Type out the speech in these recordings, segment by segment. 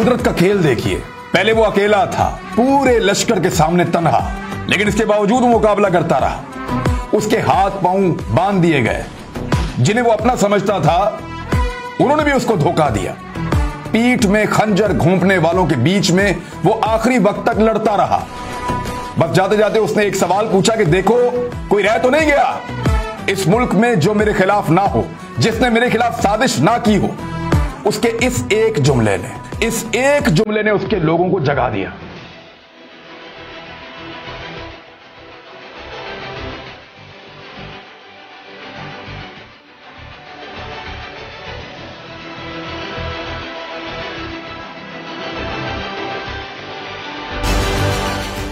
कुदरत का खेल देखिए। पहले वो अकेला था, पूरे लश्कर के सामने तन्हा, लेकिन इसके बावजूद वो मुकाबला करता रहा। उसके हाथ पांव बांध दिए गए। जिन्हें वो अपना समझता था, उन्होंने भी उसको धोखा दिया। पीठ में खंजर घोंपने वालों के बीच में वो आखिरी वक्त तक लड़ता रहा। बस जाते जाते उसने एक सवाल पूछा कि देखो, कोई रह तो नहीं गया इस मुल्क में जो मेरे खिलाफ ना हो, जिसने मेरे खिलाफ साजिश ना की हो। उसके इस एक जुमले ने उसके लोगों को जगा दिया।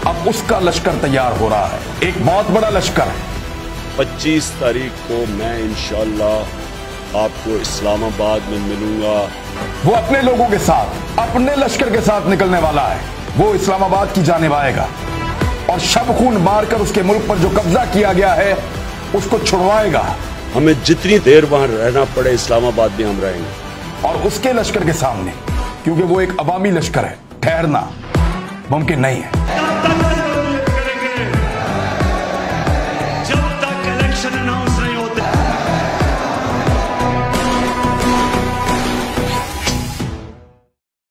अब उसका लश्कर तैयार हो रहा है, एक बहुत बड़ा लश्कर है। 25 तारीख को मैं इंशाअल्लाह आपको इस्लामाबाद में मिलूंगा। वो अपने लोगों के साथ, अपने लश्कर के साथ निकलने वाला है। वो इस्लामाबाद की जानिब आएगा और शब खून मारकर उसके मुल्क पर जो कब्जा किया गया है उसको छुड़वाएगा। हमें जितनी देर वहां रहना पड़े इस्लामाबाद में हम रहेंगे। और उसके लश्कर के सामने, क्योंकि वो एक अवामी लश्कर है, ठहरना मुमकिन नहीं है।